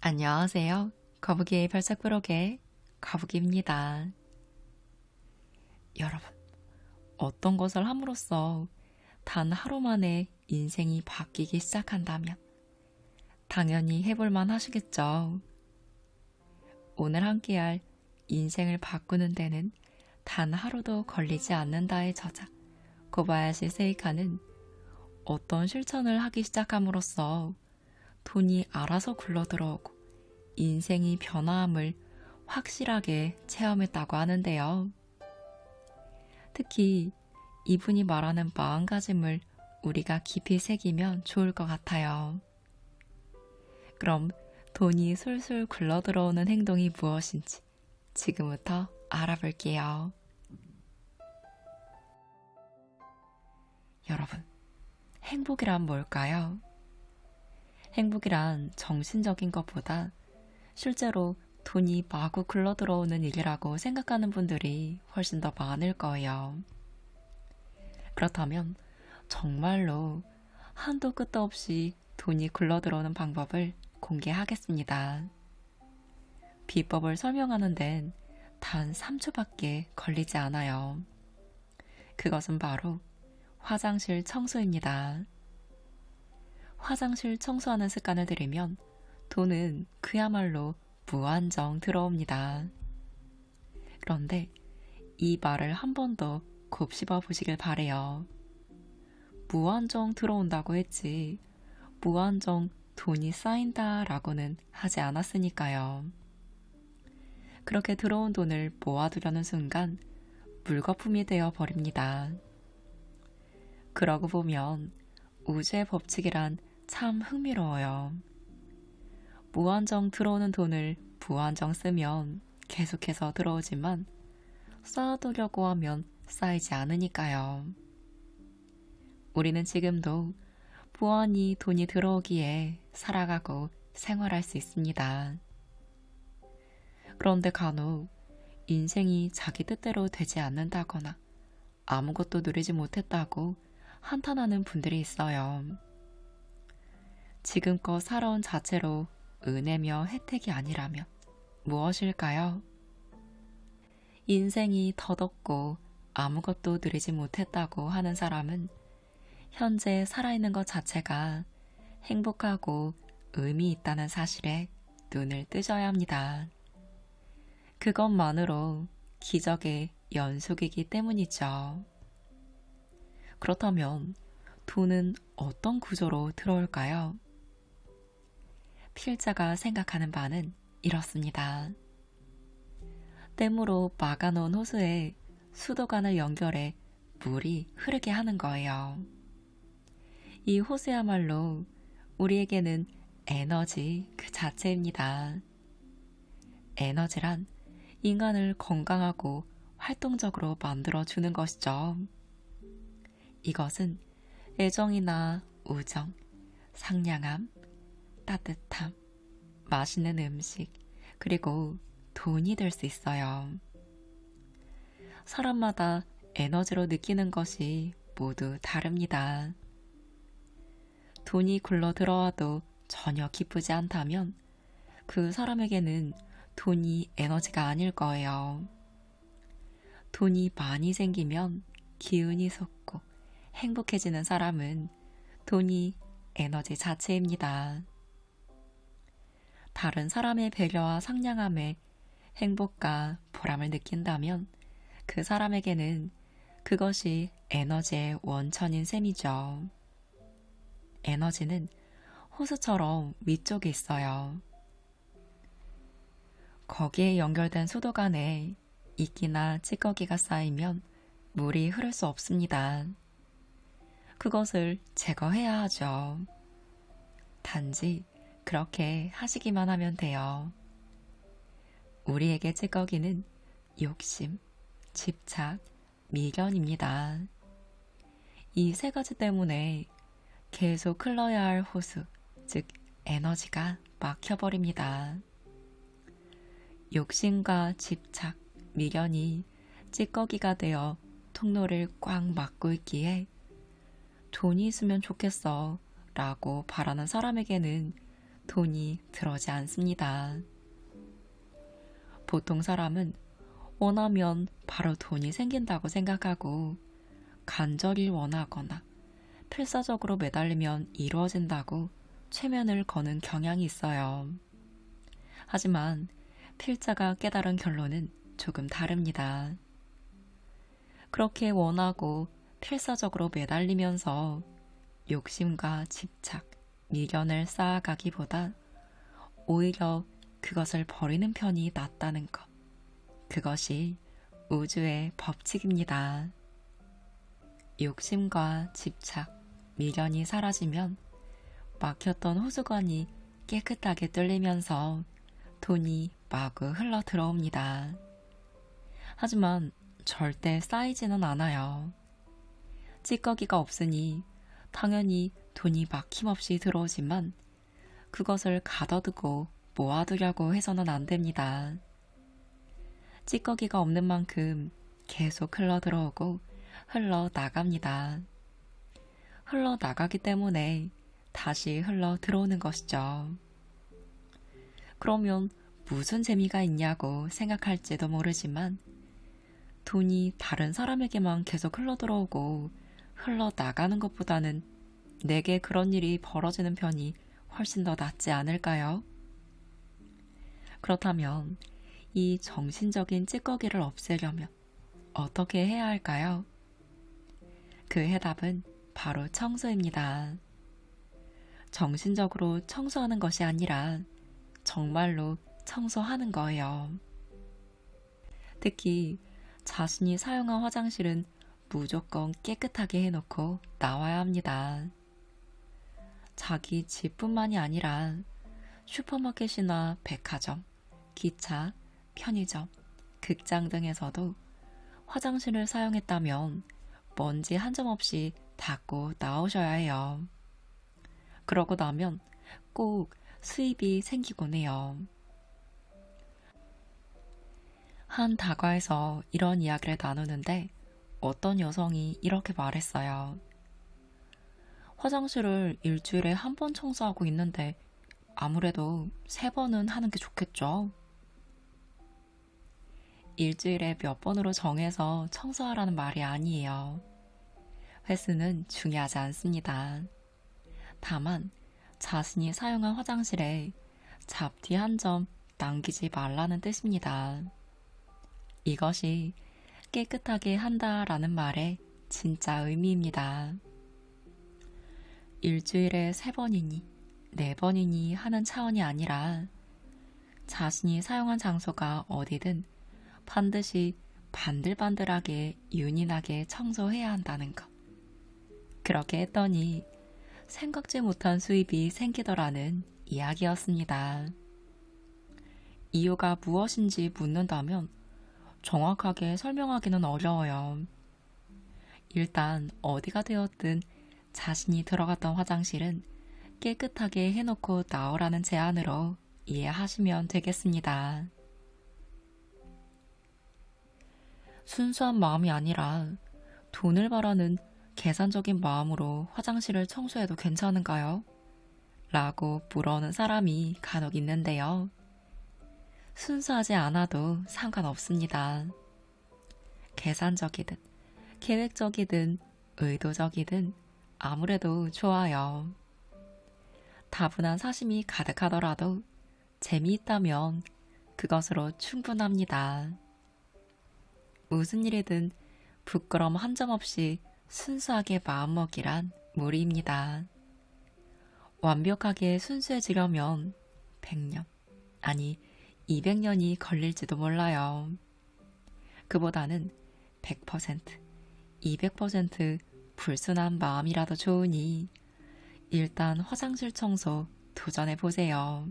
안녕하세요. 거북이의 별책부록의 거북이입니다. 여러분, 어떤 것을 함으로써 단 하루 만에 인생이 바뀌기 시작한다면 당연히 해볼만 하시겠죠. 오늘 함께할 인생을 바꾸는 데는 단 하루도 걸리지 않는다의 저자 고바야시 세이카는 어떤 실천을 하기 시작함으로써 돈이 알아서 굴러들어오고 인생이 변화함을 확실하게 체험했다고 하는데요. 특히 이분이 말하는 마음가짐을 우리가 깊이 새기면 좋을 것 같아요. 그럼 돈이 술술 굴러들어오는 행동이 무엇인지 지금부터 알아볼게요. 여러분, 행복이란 뭘까요? 행복이란 정신적인 것보다 실제로 돈이 마구 굴러들어오는 일이라고 생각하는 분들이 훨씬 더 많을 거예요. 그렇다면 정말로 한도 끝도 없이 돈이 굴러들어오는 방법을 공개하겠습니다. 비법을 설명하는 데는 단 3초밖에 걸리지 않아요. 그것은 바로 화장실 청소입니다. 화장실 청소하는 습관을 들이면 돈은 그야말로 무한정 들어옵니다. 그런데 이 말을 한 번 더 곱씹어 보시길 바래요. 무한정 들어온다고 했지 무한정 돈이 쌓인다 라고는 하지 않았으니까요. 그렇게 들어온 돈을 모아두려는 순간 물거품이 되어 버립니다. 그러고 보면 우주의 법칙이란 참 흥미로워요. 무한정 들어오는 돈을 무한정 쓰면 계속해서 들어오지만 쌓아두려고 하면 쌓이지 않으니까요. 우리는 지금도 무한히 돈이 들어오기에 살아가고 생활할 수 있습니다. 그런데 간혹 인생이 자기 뜻대로 되지 않는다거나 아무것도 누리지 못했다고 한탄하는 분들이 있어요. 지금껏 살아온 자체로 은혜며 혜택이 아니라면 무엇일까요? 인생이 덧없고 아무것도 누리지 못했다고 하는 사람은 현재 살아있는 것 자체가 행복하고 의미 있다는 사실에 눈을 뜨셔야 합니다. 그것만으로 기적의 연속이기 때문이죠. 그렇다면 돈은 어떤 구조로 들어올까요? 필자가 생각하는 바는 이렇습니다. 댐으로 막아놓은 호수에 수도관을 연결해 물이 흐르게 하는 거예요. 이 호수야말로 우리에게는 에너지 그 자체입니다. 에너지란 인간을 건강하고 활동적으로 만들어주는 것이죠. 이것은 애정이나 우정, 상냥함, 따뜻함, 맛있는 음식, 그리고 돈이 될 수 있어요. 사람마다 에너지로 느끼는 것이 모두 다릅니다. 돈이 굴러 들어와도 전혀 기쁘지 않다면 그 사람에게는 돈이 에너지가 아닐 거예요. 돈이 많이 생기면 기운이 솟고 행복해지는 사람은 돈이 에너지 자체입니다. 다른 사람의 배려와 상냥함에 행복과 보람을 느낀다면 그 사람에게는 그것이 에너지의 원천인 셈이죠. 에너지는 호수처럼 위쪽에 있어요. 거기에 연결된 수도관에 이끼나 찌꺼기가 쌓이면 물이 흐를 수 없습니다. 그것을 제거해야 하죠. 단지 그렇게 하시기만 하면 돼요. 우리에게 찌꺼기는 욕심, 집착, 미련입니다. 이 세 가지 때문에 계속 흘러야 할 호수, 즉 에너지가 막혀버립니다. 욕심과 집착, 미련이 찌꺼기가 되어 통로를 꽉 막고 있기에 돈이 있으면 좋겠어 라고 바라는 사람에게는 돈이 들어오지 않습니다. 보통 사람은 원하면 바로 돈이 생긴다고 생각하고 간절히 원하거나 필사적으로 매달리면 이루어진다고 최면을 거는 경향이 있어요. 하지만 필자가 깨달은 결론은 조금 다릅니다. 그렇게 원하고 필사적으로 매달리면서 욕심과 집착, 미련을 쌓아가기보다 오히려 그것을 버리는 편이 낫다는 것. 그것이 우주의 법칙입니다. 욕심과 집착, 미련이 사라지면 막혔던 호수관이 깨끗하게 뚫리면서 돈이 마구 흘러 들어옵니다. 하지만 절대 쌓이지는 않아요. 찌꺼기가 없으니 당연히 돈이 막힘없이 들어오지만 그것을 가둬두고 모아두려고 해서는 안 됩니다. 찌꺼기가 없는 만큼 계속 흘러 들어오고 흘러 나갑니다. 흘러 나가기 때문에 다시 흘러 들어오는 것이죠. 그러면 무슨 재미가 있냐고 생각할지도 모르지만 돈이 다른 사람에게만 계속 흘러 들어오고 흘러 나가는 것보다는 내게 그런 일이 벌어지는 편이 훨씬 더 낫지 않을까요? 그렇다면 이 정신적인 찌꺼기를 없애려면 어떻게 해야 할까요? 그 해답은 바로 청소입니다. 정신적으로 청소하는 것이 아니라 정말로 청소하는 거예요. 특히 자신이 사용한 화장실은 무조건 깨끗하게 해놓고 나와야 합니다. 자기 집뿐만이 아니라 슈퍼마켓이나 백화점, 기차, 편의점, 극장 등에서도 화장실을 사용했다면 먼지 한 점 없이 닦고 나오셔야 해요. 그러고 나면 꼭 수입이 생기곤 해요. 한 다과에서 이런 이야기를 나누는데 어떤 여성이 이렇게 말했어요. 화장실을 일주일에 한 번 청소하고 있는데 아무래도 3번은 하는 게 좋겠죠? 일주일에 몇 번으로 정해서 청소하라는 말이 아니에요. 횟수는 중요하지 않습니다. 다만 자신이 사용한 화장실에 잡티 한 점 남기지 말라는 뜻입니다. 이것이 깨끗하게 한다라는 말의 진짜 의미입니다. 일주일에 3번이니 4번이니 하는 차원이 아니라 자신이 사용한 장소가 어디든 반드시 반들반들하게 윤인하게 청소해야 한다는 것. 그렇게 했더니 생각지 못한 수입이 생기더라는 이야기였습니다. 이유가 무엇인지 묻는다면 정확하게 설명하기는 어려워요. 일단 어디가 되었든 자신이 들어갔던 화장실은 깨끗하게 해놓고 나오라는 제안으로 이해하시면 되겠습니다. 순수한 마음이 아니라 돈을 바라는 계산적인 마음으로 화장실을 청소해도 괜찮은가요? 라고 물어오는 사람이 간혹 있는데요. 순수하지 않아도 상관없습니다. 계산적이든 계획적이든 의도적이든 아무래도 좋아요. 다분한 사심이 가득하더라도 재미있다면 그것으로 충분합니다. 무슨 일이든 부끄럼 한 점 없이 순수하게 마음먹기란 무리입니다. 완벽하게 순수해지려면 100년, 아니 200년이 걸릴지도 몰라요. 그보다는 100%, 200% 불순한 마음이라도 좋으니 일단 화장실 청소 도전해보세요.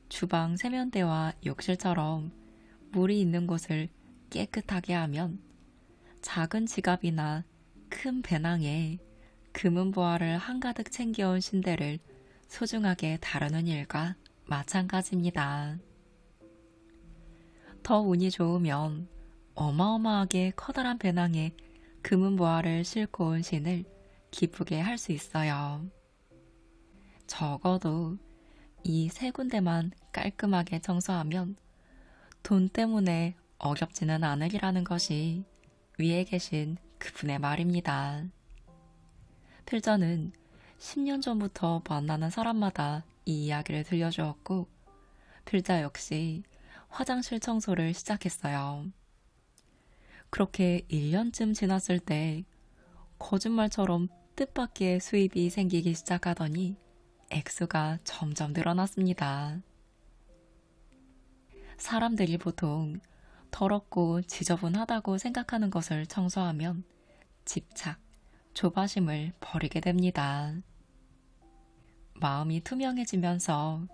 주방 세면대와 욕실처럼 물이 있는 곳을 깨끗하게 하면 작은 지갑이나 큰 배낭에 금은보화를 한가득 챙겨온 신대를 소중하게 다루는 일과 마찬가지입니다. 더 운이 좋으면 어마어마하게 커다란 배낭에 금은보화를 싣고 온 신을 기쁘게 할 수 있어요. 적어도 이 세 군데만 깔끔하게 청소하면 돈 때문에 어렵지는 않으리라는 것이 위에 계신 그분의 말입니다. 필자는 10년 전부터 만나는 사람마다 이 이야기를 들려주었고, 필자 역시 화장실 청소를 시작했어요. 그렇게 1년쯤 지났을 때 거짓말처럼 뜻밖의 수입이 생기기 시작하더니 액수가 점점 늘어났습니다. 사람들이 보통 더럽고 지저분하다고 생각하는 것을 청소하면 집착, 조바심을 버리게 됩니다. 마음이 투명해지면서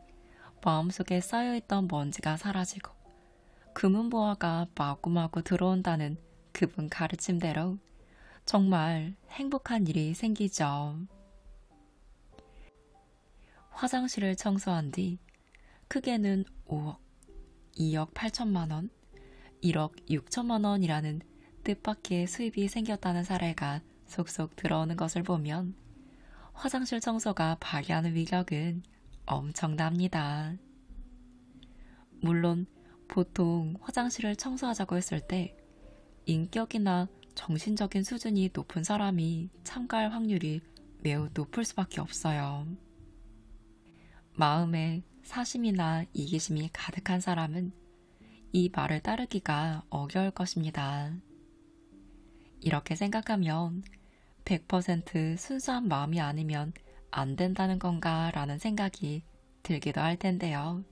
마음속에 쌓여있던 먼지가 사라지고 금은보화가 마구마구 들어온다는 그분 가르침대로 정말 행복한 일이 생기죠. 화장실을 청소한 뒤 크게는 5억, 2억 8천만 원, 1억 6천만 원이라는 뜻밖의 수입이 생겼다는 사례가 속속 들어오는 것을 보면 화장실 청소가 발휘하는 위력은 엄청납니다. 물론 보통 화장실을 청소하자고 했을 때 인격이나 정신적인 수준이 높은 사람이 참가할 확률이 매우 높을 수밖에 없어요. 마음에 사심이나 이기심이 가득한 사람은 이 말을 따르기가 어려울 것입니다. 이렇게 생각하면 100% 순수한 마음이 아니면 안 된다는 건가 라는 생각이 들기도 할 텐데요.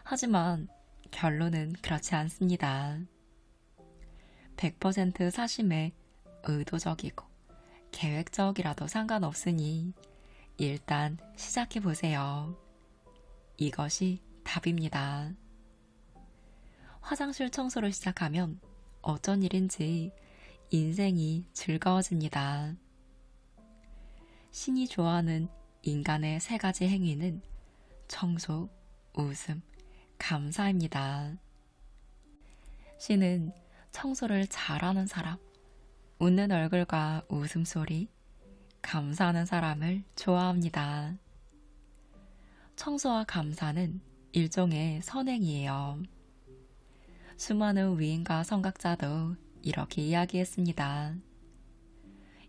하지만 결론은 그렇지 않습니다. 100% 사심에 의도적이고 계획적이라도 상관없으니 일단 시작해보세요. 이것이 답입니다. 화장실 청소를 시작하면 어쩐 일인지 인생이 즐거워집니다. 신이 좋아하는 인간의 세 가지 행위는 청소, 웃음, 감사입니다. 신은 청소를 잘하는 사람, 웃는 얼굴과 웃음소리, 감사하는 사람을 좋아합니다. 청소와 감사는 일종의 선행이에요. 수많은 위인과 성각자도 이렇게 이야기했습니다.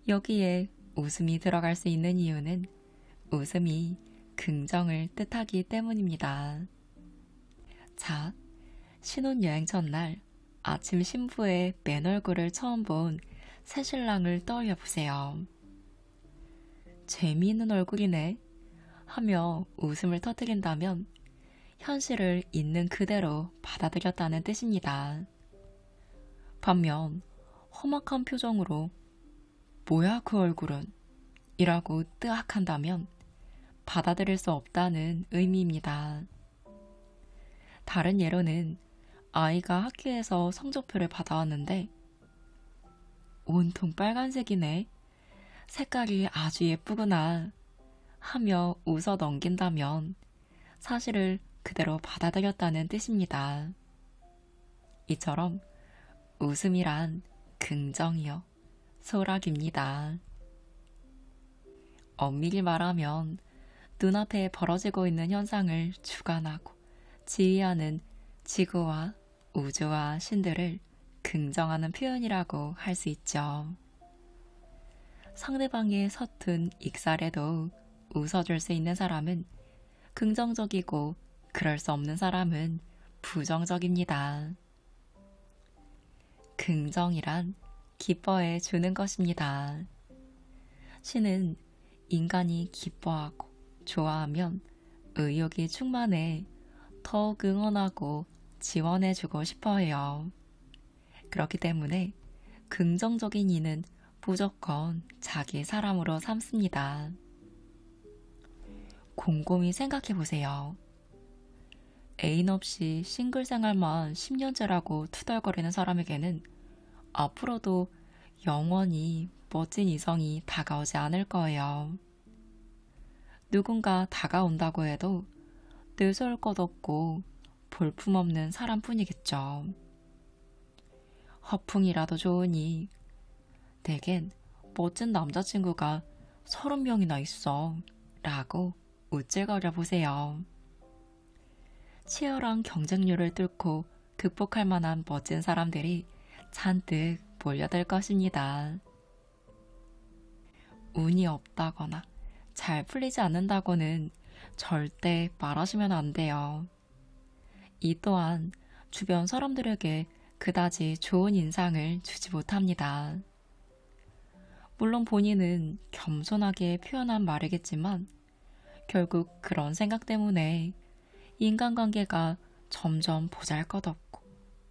여기에 웃음이 들어갈 수 있는 이유는 웃음이 긍정을 뜻하기 때문입니다. 자, 신혼여행 전날 아침 신부의 맨 얼굴을 처음 본 새신랑을 떠올려 보세요. 재미있는 얼굴이네 하며 웃음을 터뜨린다면 현실을 있는 그대로 받아들였다는 뜻입니다. 반면 험악한 표정으로 뭐야 그 얼굴은? 이라고 뜨악한다면 받아들일 수 없다는 의미입니다. 다른 예로는 아이가 학교에서 성적표를 받아왔는데 온통 빨간색이네. 색깔이 아주 예쁘구나 하며 웃어 넘긴다면 사실을 그대로 받아들였다는 뜻입니다. 이처럼 웃음이란 긍정이요, 소락입니다. 엄밀히 말하면 눈앞에 벌어지고 있는 현상을 주관하고 지휘하는 지구와 우주와 신들을 긍정하는 표현이라고 할 수 있죠. 상대방의 서툰 익살에도 웃어줄 수 있는 사람은 긍정적이고 그럴 수 없는 사람은 부정적입니다. 긍정이란 기뻐해 주는 것입니다. 신은 인간이 기뻐하고 좋아하면 의욕이 충만해 더욱 응원하고 지원해주고 싶어해요. 그렇기 때문에 긍정적인 이는 무조건 자기 사람으로 삼습니다. 곰곰이 생각해보세요. 애인 없이 싱글 생활만 10년째라고 투덜거리는 사람에게는 앞으로도 영원히 멋진 이성이 다가오지 않을 거예요. 누군가 다가온다고 해도 내세울 것 없고 볼품없는 사람뿐이겠죠. 허풍이라도 좋으니 내겐 멋진 남자친구가 30명이나 있어 라고 우쭐거려 보세요. 치열한 경쟁률을 뚫고 극복할 만한 멋진 사람들이 잔뜩 몰려들 것입니다. 운이 없다거나 잘 풀리지 않는다고는 절대 말하시면 안 돼요. 이 또한 주변 사람들에게 그다지 좋은 인상을 주지 못합니다. 물론 본인은 겸손하게 표현한 말이겠지만 결국 그런 생각 때문에 인간관계가 점점 보잘것없고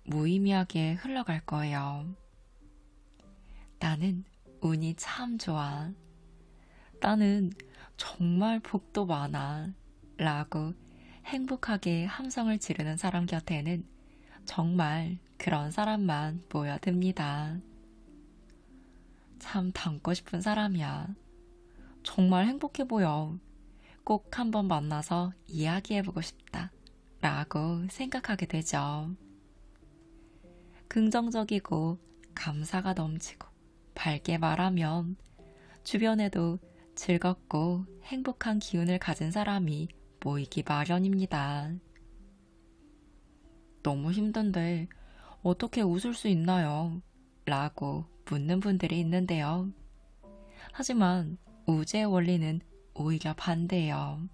무의미하게 흘러갈 거예요. 나는 운이 참 좋아. 나는 정말 복도 많아. 라고 행복하게 함성을 지르는 사람 곁에는 정말 그런 사람만 모여듭니다. 참 닮고 싶은 사람이야. 정말 행복해 보여. 꼭 한번 만나서 이야기해보고 싶다. 라고 생각하게 되죠. 긍정적이고 감사가 넘치고 밝게 말하면 주변에도 즐겁고 행복한 기운을 가진 사람이 모이기 마련입니다. 너무 힘든데 어떻게 웃을 수 있나요? 라고 묻는 분들이 있는데요. 하지만 우주의 원리는 오히려 반대예요.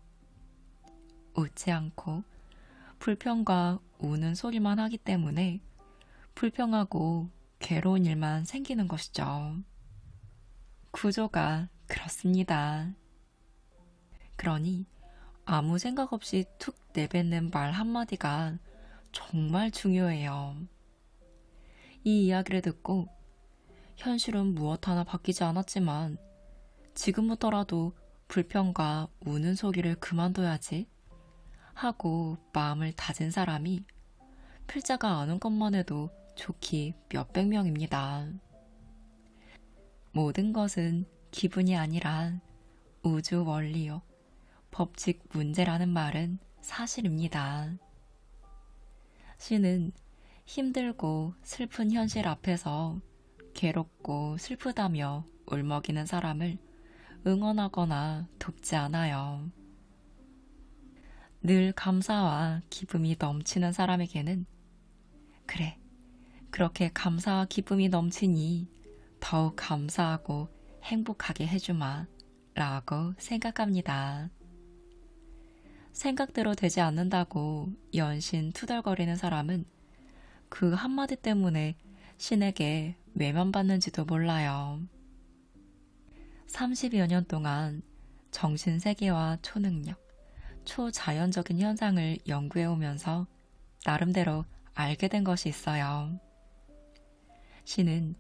웃지 않고 불평과 우는 소리만 하기 때문에 불평하고 괴로운 일만 생기는 것이죠. 구조가 그렇습니다. 그러니 아무 생각 없이 툭 내뱉는 말 한마디가 정말 중요해요. 이 이야기를 듣고 현실은 무엇 하나 바뀌지 않았지만 지금부터라도 불평과 우는 소리를 그만둬야지 하고 마음을 다진 사람이 필자가 아는 것만 해도 좋기 몇백 명입니다. 모든 것은 기분이 아니라 우주 원리요. 법칙 문제라는 말은 사실입니다. 시는 힘들고 슬픈 현실 앞에서 괴롭고 슬프다며 울먹이는 사람을 응원하거나 돕지 않아요. 늘 감사와 기쁨이 넘치는 사람에게는 그래, 그렇게 감사와 기쁨이 넘치니 더욱 감사하고 행복하게 해주마 라고 생각합니다. 생각대로 되지 않는다고 연신 투덜거리는 사람은 그 한마디 때문에 신에게 외면받는지도 몰라요. 30여 년 동안 정신세계와 초능력, 초자연적인 현상을 연구해오면서 나름대로 알게 된 것이 있어요. 신은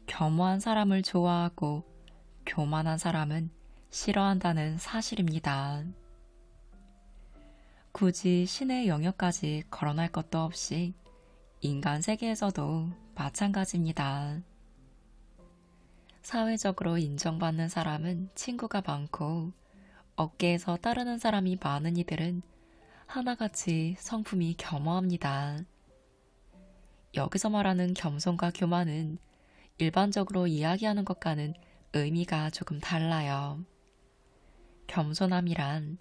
겸허한 사람을 좋아하고 교만한 사람은 싫어한다는 사실입니다. 굳이 신의 영역까지 거론할 것도 없이 인간 세계에서도 마찬가지입니다. 사회적으로 인정받는 사람은 친구가 많고 업계에서 따르는 사람이 많은 이들은 하나같이 성품이 겸허합니다. 여기서 말하는 겸손과 교만은 일반적으로 이야기하는 것과는 의미가 조금 달라요. 겸손함이란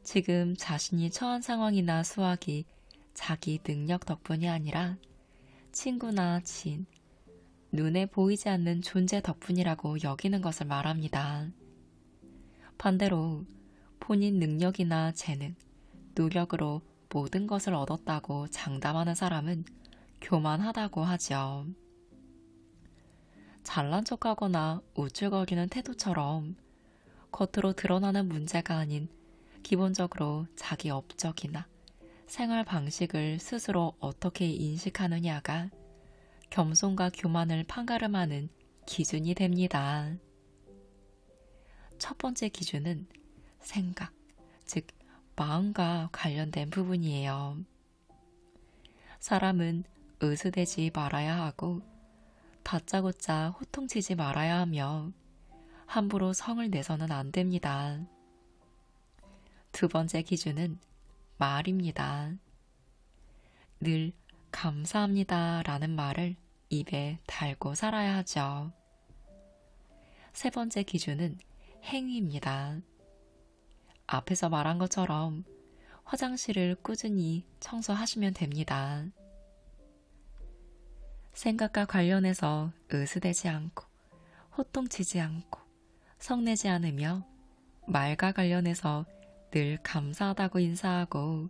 지금 자신이 처한 상황이나 수확이 자기 능력 덕분이 아니라 친구나 지인, 눈에 보이지 않는 존재 덕분이라고 여기는 것을 말합니다. 반대로 본인 능력이나 재능, 노력으로 모든 것을 얻었다고 장담하는 사람은 교만하다고 하죠. 잘난 척하거나 우쭐거리는 태도처럼 겉으로 드러나는 문제가 아닌 기본적으로 자기 업적이나 생활 방식을 스스로 어떻게 인식하느냐가 겸손과 교만을 판가름하는 기준이 됩니다. 첫 번째 기준은 생각, 즉 마음과 관련된 부분이에요. 사람은 으스대지 말아야 하고 다짜고짜 호통치지 말아야 하며 함부로 성을 내서는 안 됩니다. 두 번째 기준은 말입니다. 늘 감사합니다 라는 말을 입에 달고 살아야 하죠. 세 번째 기준은 행위입니다. 앞에서 말한 것처럼 화장실을 꾸준히 청소하시면 됩니다. 생각과 관련해서 으스대지 않고 호통치지 않고 성내지 않으며 말과 관련해서 늘 감사하다고 인사하고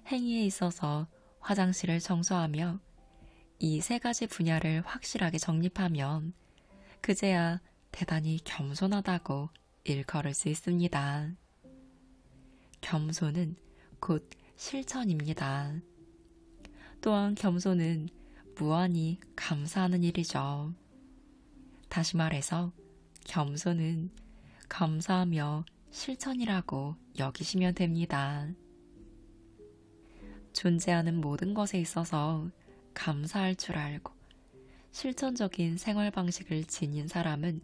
행위에 있어서 화장실을 청소하며 이 세 가지 분야를 확실하게 정립하면 그제야 대단히 겸손하다고 일컬을 수 있습니다. 겸손은 곧 실천입니다. 또한 겸손은 무한히 감사하는 일이죠. 다시 말해서 겸손은 감사하며 실천이라고 여기시면 됩니다. 존재하는 모든 것에 있어서 감사할 줄 알고 실천적인 생활 방식을 지닌 사람은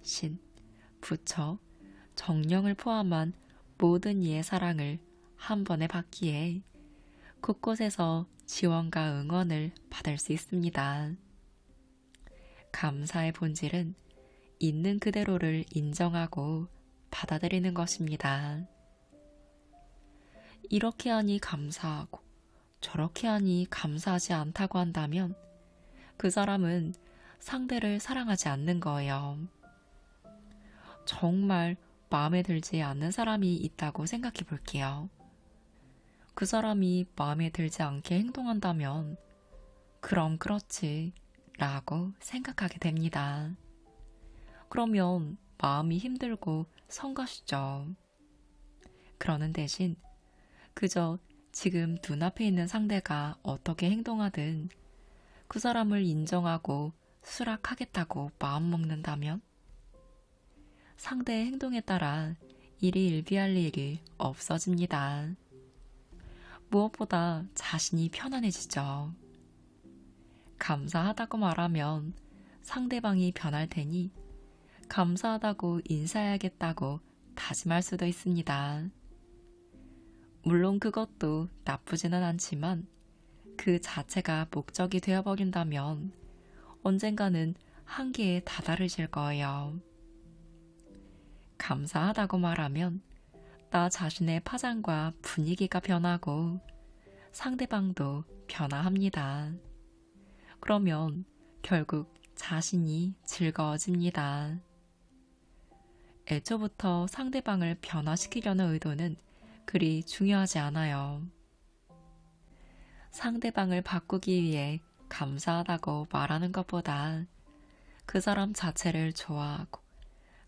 신, 부처, 정령을 포함한 모든 이의 사랑을 한 번에 받기에 곳곳에서 지원과 응원을 받을 수 있습니다. 감사의 본질은 있는 그대로를 인정하고 받아들이는 것입니다. 이렇게 하니 감사하고 저렇게 하니 감사하지 않다고 한다면 그 사람은 상대를 사랑하지 않는 거예요. 정말 마음에 들지 않는 사람이 있다고 생각해 볼게요. 그 사람이 마음에 들지 않게 행동한다면 그럼 그렇지 라고 생각하게 됩니다. 그러면 마음이 힘들고 성가시죠. 그러는 대신 그저 지금 눈앞에 있는 상대가 어떻게 행동하든 그 사람을 인정하고 수락하겠다고 마음먹는다면 상대의 행동에 따라 일희일비할 일이 없어집니다. 무엇보다 자신이 편안해지죠. 감사하다고 말하면 상대방이 변할 테니 감사하다고 인사해야겠다고 다짐할 수도 있습니다. 물론 그것도 나쁘지는 않지만 그 자체가 목적이 되어버린다면 언젠가는 한계에 다다르실 거예요. 감사하다고 말하면 나 자신의 파장과 분위기가 변하고 상대방도 변화합니다. 그러면 결국 자신이 즐거워집니다. 애초부터 상대방을 변화시키려는 의도는 그리 중요하지 않아요. 상대방을 바꾸기 위해 감사하다고 말하는 것보다 그 사람 자체를 좋아하고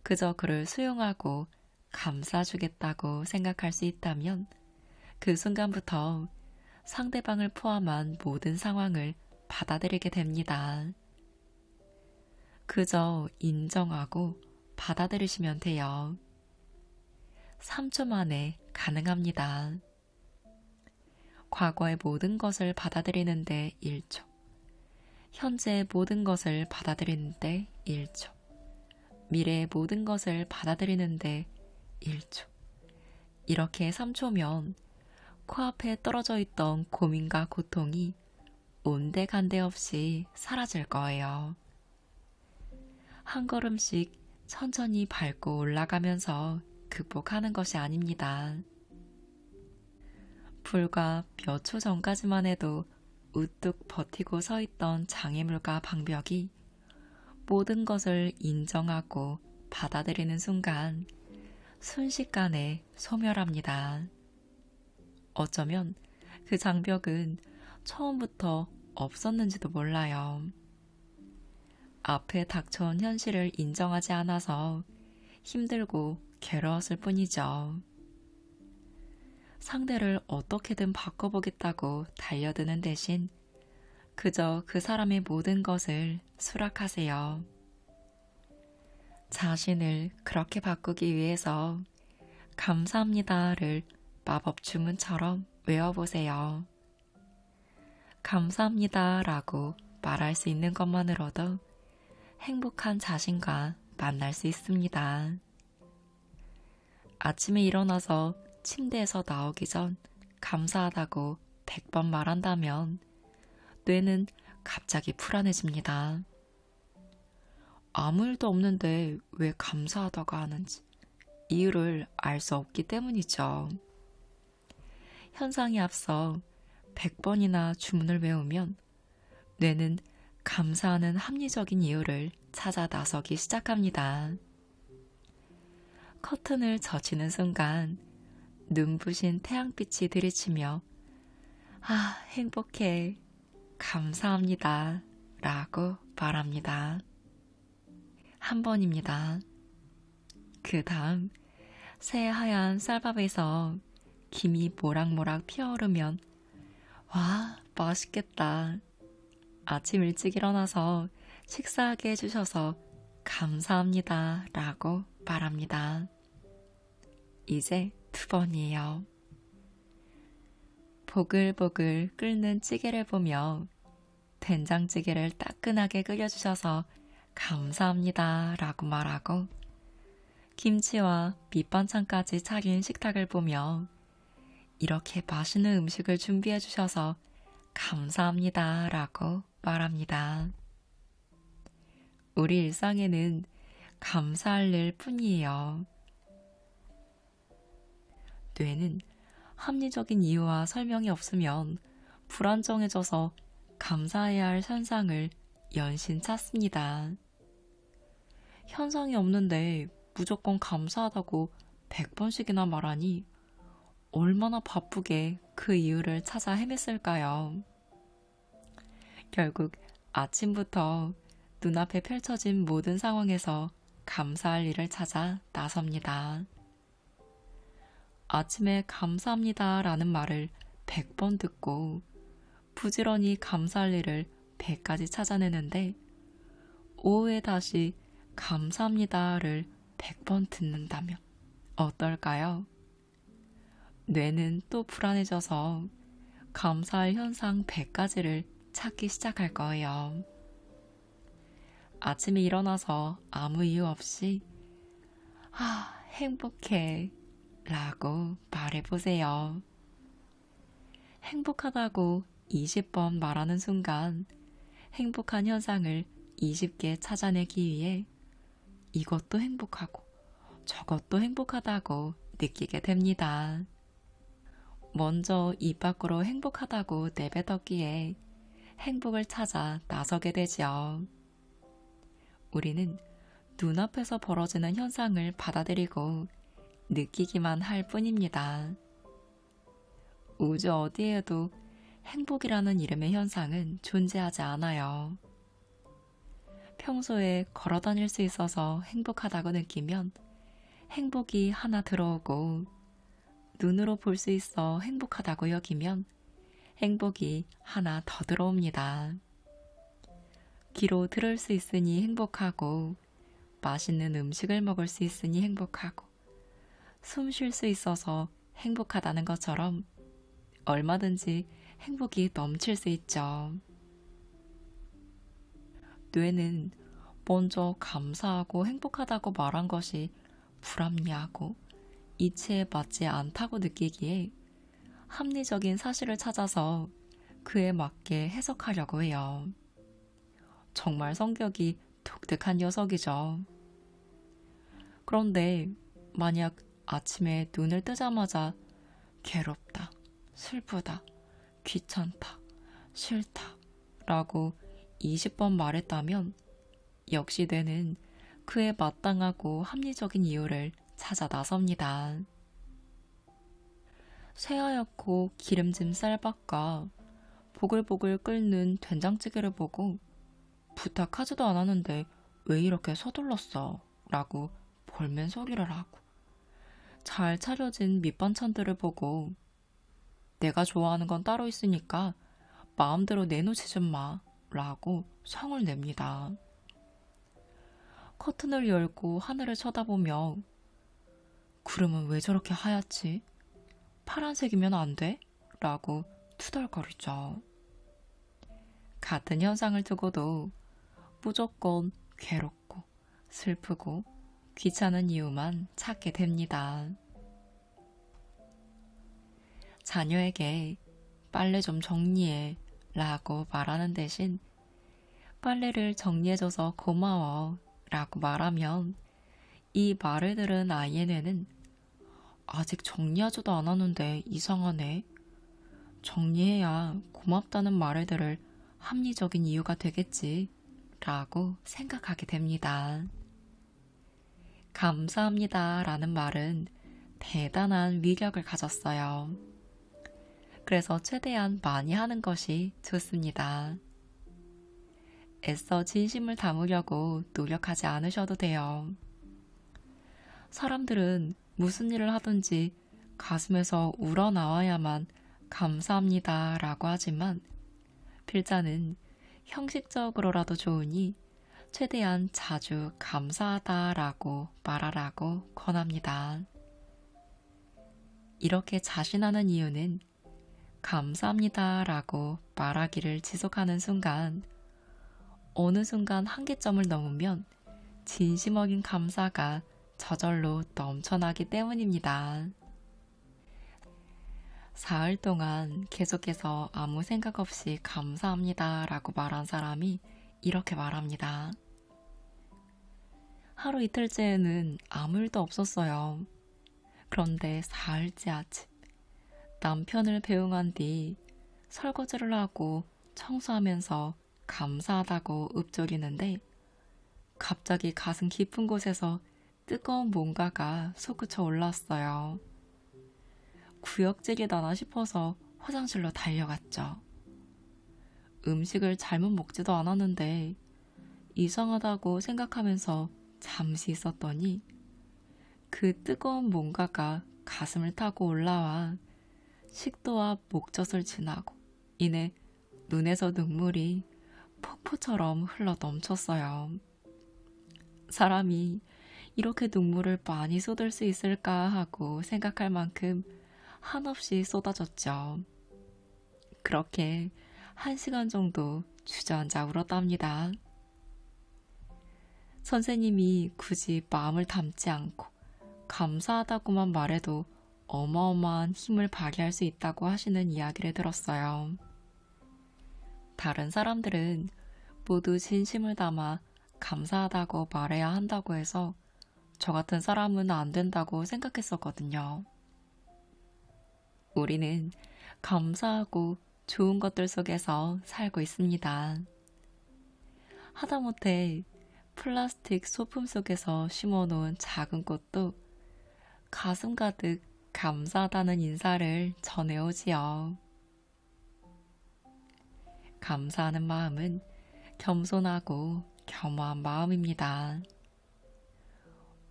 그저 그를 수용하고 감싸주겠다고 생각할 수 있다면 그 순간부터 상대방을 포함한 모든 상황을 받아들이게 됩니다. 그저 인정하고 받아들이시면 돼요. 3초 만에 가능합니다. 과거의 모든 것을 받아들이는데 1초, 현재의 모든 것을 받아들이는데 1초, 미래의 모든 것을 받아들이는데 1초. 이렇게 3초면 코앞에 떨어져 있던 고민과 고통이 온데간데 없이 사라질 거예요. 한 걸음씩 천천히 밟고 올라가면서 극복하는 것이 아닙니다. 불과 몇 초 전까지만 해도 우뚝 버티고 서 있던 장애물과 방벽이 모든 것을 인정하고 받아들이는 순간 순식간에 소멸합니다. 어쩌면 그 장벽은 처음부터 없었는지도 몰라요. 앞에 닥쳐온 현실을 인정하지 않아서 힘들고 괴로웠을 뿐이죠. 상대를 어떻게든 바꿔보겠다고 달려드는 대신 그저 그 사람의 모든 것을 수락하세요. 자신을 그렇게 바꾸기 위해서 감사합니다를 마법 주문처럼 외워보세요. 감사합니다라고 말할 수 있는 것만으로도 행복한 자신과 만날 수 있습니다. 아침에 일어나서 침대에서 나오기 전 감사하다고 100번 말한다면 뇌는 갑자기 불안해집니다. 아무 일도 없는데 왜 감사하다고 하는지 이유를 알 수 없기 때문이죠. 현상에 앞서 100번이나 주문을 외우면 뇌는 감사하는 합리적인 이유를 찾아 나서기 시작합니다. 커튼을 젖히는 순간 눈부신 태양빛이 들이치며 아, 행복해. 감사합니다. 라고 말합니다. 한 번입니다. 그 다음 새하얀 쌀밥에서 김이 모락모락 피어오르면 와, 맛있겠다. 아침 일찍 일어나서 식사하게 해주셔서 감사합니다. 라고 말합니다. 이제 두 번이에요. 보글보글 끓는 찌개를 보며 된장찌개를 따끈하게 끓여주셔서 감사합니다. 라고 말하고 김치와 밑반찬까지 차린 식탁을 보며 이렇게 맛있는 음식을 준비해 주셔서 감사합니다. 라고 말합니다. 우리 일상에는 감사할 일 뿐이에요. 뇌는 합리적인 이유와 설명이 없으면 불안정해져서 감사해야 할 현상을 연신 찾습니다. 현상이 없는데 무조건 감사하다고 100번씩이나 말하니 얼마나 바쁘게 그 이유를 찾아 헤맸을까요? 결국 아침부터 눈앞에 펼쳐진 모든 상황에서 감사할 일을 찾아 나섭니다. 아침에 감사합니다 라는 말을 100번 듣고 부지런히 감사할 일을 100가지 찾아내는데 오후에 다시 감사합니다를 100번 듣는다면 어떨까요? 뇌는 또 불안해져서 감사할 현상 100가지를 찾기 시작할 거예요. 아침에 일어나서 아무 이유 없이 아, 행복해 라고 말해보세요. 행복하다고 20번 말하는 순간 행복한 현상을 20개 찾아내기 위해 이것도 행복하고 저것도 행복하다고 느끼게 됩니다. 먼저 입 밖으로 행복하다고 내뱉었기에 행복을 찾아 나서게 되지요. 우리는 눈앞에서 벌어지는 현상을 받아들이고 느끼기만 할 뿐입니다. 우주 어디에도 행복이라는 이름의 현상은 존재하지 않아요. 평소에 걸어 다닐 수 있어서 행복하다고 느끼면 행복이 하나 들어오고 눈으로 볼 수 있어 행복하다고 여기면 행복이 하나 더 들어옵니다. 귀로 들을 수 있으니 행복하고 맛있는 음식을 먹을 수 있으니 행복하고 숨 쉴 수 있어서 행복하다는 것처럼 얼마든지 행복이 넘칠 수 있죠. 뇌는 먼저 감사하고 행복하다고 말한 것이 불합리하고 이치에 맞지 않다고 느끼기에 합리적인 사실을 찾아서 그에 맞게 해석하려고 해요. 정말 성격이 독특한 녀석이죠. 그런데 만약 아침에 눈을 뜨자마자 괴롭다, 슬프다, 귀찮다, 싫다 라고 20번 말했다면 역시 뇌는 그에 마땅하고 합리적인 이유를 찾아 나섭니다. 새하얗고 기름진 쌀밥과 보글보글 끓는 된장찌개를 보고 부탁하지도 않았는데 왜 이렇게 서둘렀어? 라고 볼멘 소리를 하고 잘 차려진 밑반찬들을 보고 내가 좋아하는 건 따로 있으니까 마음대로 내놓지 좀 마 라고 성을 냅니다. 커튼을 열고 하늘을 쳐다보며 구름은 왜 저렇게 하얗지? 파란색이면 안 돼? 라고 투덜거리죠. 같은 현상을 두고도 무조건 괴롭고 슬프고 귀찮은 이유만 찾게 됩니다. 자녀에게 빨래 좀 정리해 라고 말하는 대신 빨래를 정리해줘서 고마워 라고 말하면 이 말을 들은 아이의 뇌는 아직 정리하지도 않았는데 이상하네. 정리해야 고맙다는 말을 들을 합리적인 이유가 되겠지. 라고 생각하게 됩니다. 감사합니다 라는 말은 대단한 위력을 가졌어요. 그래서 최대한 많이 하는 것이 좋습니다. 애써 진심을 담으려고 노력하지 않으셔도 돼요. 사람들은 무슨 일을 하든지 가슴에서 우러나와야만 감사합니다 라고 하지만 필자는 형식적으로라도 좋으니 최대한 자주 감사하다 라고 말하라고 권합니다. 이렇게 자신하는 이유는 감사합니다 라고 말하기를 지속하는 순간 어느 순간 한계점을 넘으면 진심 어린 감사가 저절로 넘쳐나기 때문입니다. 사흘 동안 계속해서 아무 생각 없이 감사합니다 라고 말한 사람이 이렇게 말합니다. 하루 이틀째에는 아무 일도 없었어요. 그런데 사흘째 아침 남편을 배웅한 뒤 설거지를 하고 청소하면서 감사하다고 읊조리는데 갑자기 가슴 깊은 곳에서 뜨거운 뭔가가 솟구쳐 올랐어요. 구역질이 나나 싶어서 화장실로 달려갔죠. 음식을 잘못 먹지도 않았는데 이상하다고 생각하면서 잠시 있었더니 그 뜨거운 뭔가가 가슴을 타고 올라와 식도와 목젖을 지나고 이내 눈에서 눈물이 폭포처럼 흘러 넘쳤어요. 사람이 이렇게 눈물을 많이 쏟을 수 있을까 하고 생각할 만큼 한없이 쏟아졌죠. 그렇게 1시간 정도 주저앉아 울었답니다. 선생님이 굳이 마음을 담지 않고 감사하다고만 말해도 어마어마한 힘을 발휘할 수 있다고 하시는 이야기를 들었어요. 다른 사람들은 모두 진심을 담아 감사하다고 말해야 한다고 해서 저 같은 사람은 안 된다고 생각했었거든요. 우리는 감사하고 좋은 것들 속에서 살고 있습니다. 하다못해 플라스틱 소품 속에서 심어놓은 작은 꽃도 가슴 가득 감사하다는 인사를 전해오지요. 감사하는 마음은 겸손하고 겸허한 마음입니다.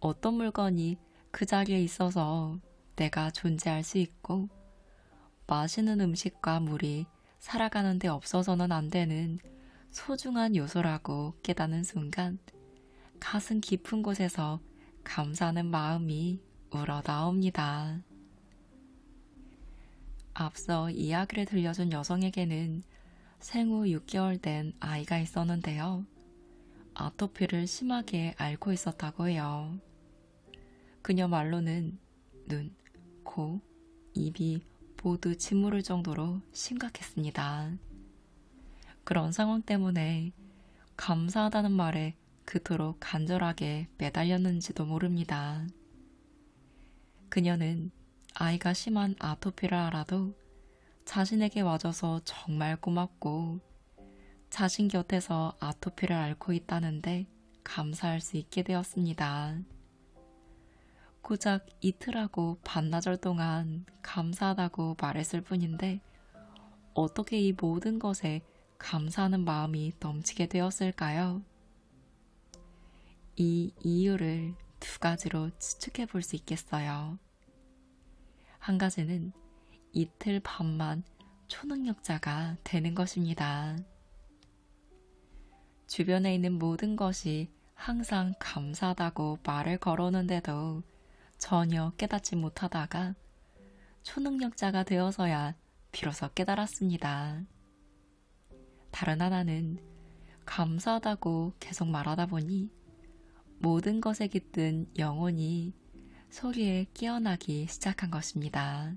어떤 물건이 그 자리에 있어서 내가 존재할 수 있고 맛있는 음식과 물이 살아가는 데 없어서는 안 되는 소중한 요소라고 깨닫는 순간 가슴 깊은 곳에서 감사하는 마음이 우러나옵니다. 앞서 이야기를 들려준 여성에게는 생후 6개월 된 아이가 있었는데요. 아토피를 심하게 앓고 있었다고 해요. 그녀 말로는 눈, 코, 입이 모두 짓무를 정도로 심각했습니다. 그런 상황 때문에 감사하다는 말에 그토록 간절하게 매달렸는지도 모릅니다. 그녀는 아이가 심한 아토피를 알아도 자신에게 와줘서 정말 고맙고 자신 곁에서 아토피를 앓고 있다는데 감사할 수 있게 되었습니다. 고작 이틀하고 반나절 동안 감사하다고 말했을 뿐인데 어떻게 이 모든 것에 감사하는 마음이 넘치게 되었을까요? 이 이유를 2가지로 추측해 볼 수 있겠어요. 한 가지는 이틀 밤만 초능력자가 되는 것입니다. 주변에 있는 모든 것이 항상 감사하다고 말을 걸어오는데도 전혀 깨닫지 못하다가 초능력자가 되어서야 비로소 깨달았습니다. 다른 하나는 감사하다고 계속 말하다 보니 모든 것에 깃든 영혼이 소리에 깨어나기 시작한 것입니다.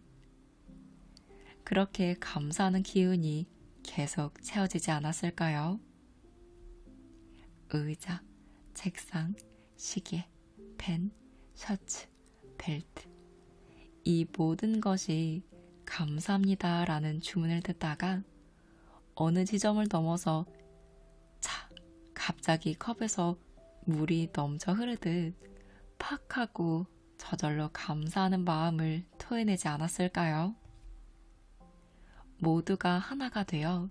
그렇게 감사하는 기운이 계속 채워지지 않았을까요? 의자, 책상, 시계, 펜, 셔츠, 벨트, 이 모든 것이 감사합니다 라는 주문을 듣다가 어느 지점을 넘어서 갑자기 컵에서 물이 넘쳐 흐르듯 팍 하고 저절로 감사하는 마음을 토해내지 않았을까요? 모두가 하나가 되어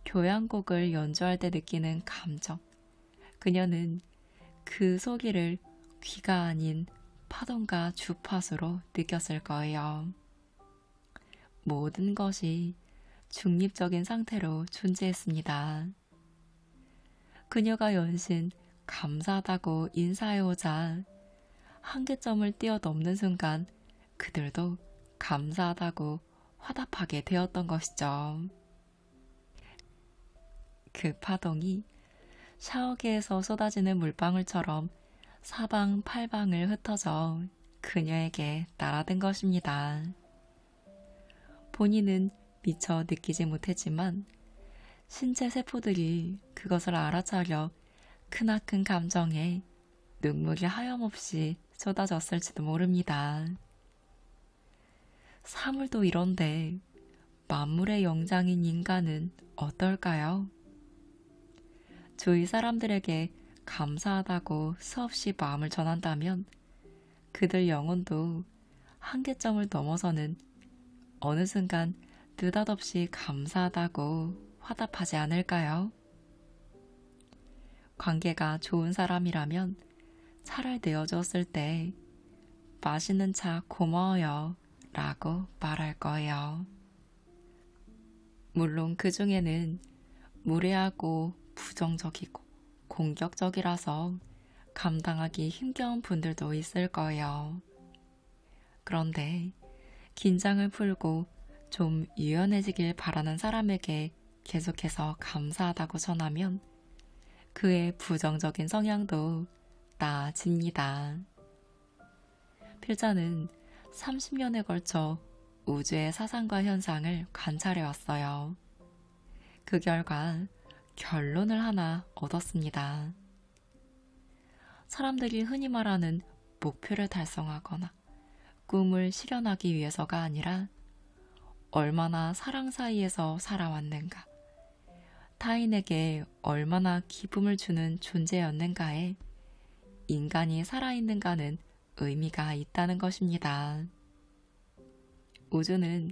교향곡을 연주할 때 느끼는 감정, 그녀는 그 소리를 귀가 아닌 파동과 주파수로 느꼈을 거예요. 모든 것이 중립적인 상태로 존재했습니다. 그녀가 연신 감사하다고 인사해오자 한계점을 뛰어넘는 순간 그들도 감사하다고 화답하게 되었던 것이죠. 그 파동이 샤워기에서 쏟아지는 물방울처럼 사방팔방을 흩어져 그녀에게 날아든 것입니다. 본인은 미처 느끼지 못했지만 신체 세포들이 그것을 알아차려 크나큰 감정에 눈물이 하염없이 쏟아졌을지도 모릅니다. 사물도 이런데 만물의 영장인 인간은 어떨까요? 주위 사람들에게 감사하다고 수없이 마음을 전한다면 그들 영혼도 한계점을 넘어서는 어느 순간 느닷없이 감사하다고 화답하지 않을까요? 관계가 좋은 사람이라면 차를 내어줬을 때 맛있는 차 고마워요 라고 말할 거예요. 물론 그 중에는 무례하고 부정적이고 공격적이라서 감당하기 힘겨운 분들도 있을 거예요. 그런데 긴장을 풀고 좀 유연해지길 바라는 사람에게 계속해서 감사하다고 전하면 그의 부정적인 성향도 나아집니다. 필자는 30년에 걸쳐 우주의 사상과 현상을 관찰해왔어요. 그 결과 결론을 하나 얻었습니다. 사람들이 흔히 말하는 목표를 달성하거나 꿈을 실현하기 위해서가 아니라 얼마나 사랑 사이에서 살아왔는가, 타인에게 얼마나 기쁨을 주는 존재였는가에 인간이 살아있는가는 의미가 있다는 것입니다. 우주는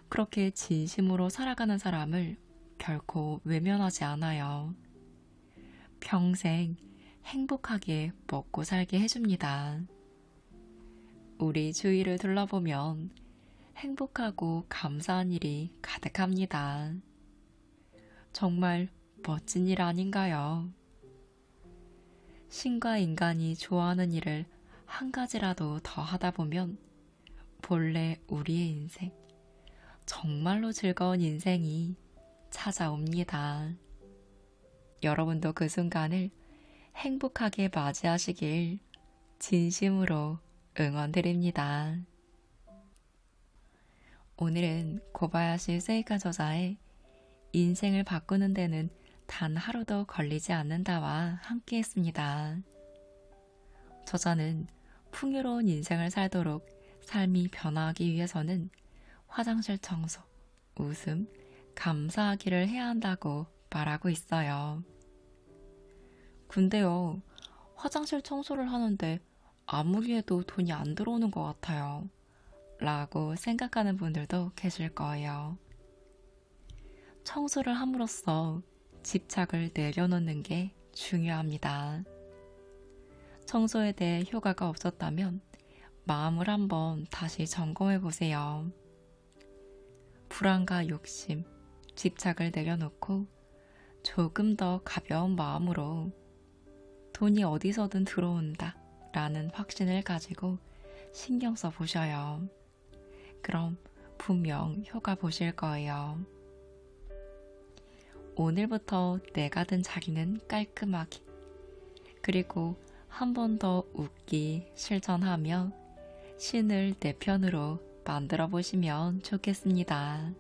그렇게 진심으로 살아가는 사람을 결코 외면하지 않아요. 평생 행복하게 먹고 살게 해줍니다. 우리 주위를 둘러보면 행복하고 감사한 일이 가득합니다. 정말 멋진 일 아닌가요? 신과 인간이 좋아하는 일을 한 가지라도 더 하다 보면 본래 우리의 인생, 정말로 즐거운 인생이 찾아옵니다. 여러분도 그 순간을 행복하게 맞이하시길 진심으로 응원드립니다. 오늘은 고바야시 세이카 저자의 인생을 바꾸는 데는 단 하루도 걸리지 않는다와 함께 했습니다. 저자는 풍요로운 인생을 살도록 삶이 변화하기 위해서는 화장실 청소, 웃음, 감사하기를 해야 한다고 말하고 있어요. 근데요, 화장실 청소를 하는데 아무리 해도 돈이 안 들어오는 것 같아요. 라고 생각하는 분들도 계실 거예요. 청소를 함으로써 집착을 내려놓는 게 중요합니다. 청소에 대해 효과가 없었다면 마음을 한번 다시 점검해 보세요. 불안과 욕심, 집착을 내려놓고 조금 더 가벼운 마음으로 돈이 어디서든 들어온다 라는 확신을 가지고 신경 써 보셔요. 그럼 분명 효과 보실 거예요. 오늘부터 내가 든 자리는 깔끔하게, 그리고 한 번 더 웃기 실천하며 신을 내 편으로 만들어 보시면 좋겠습니다.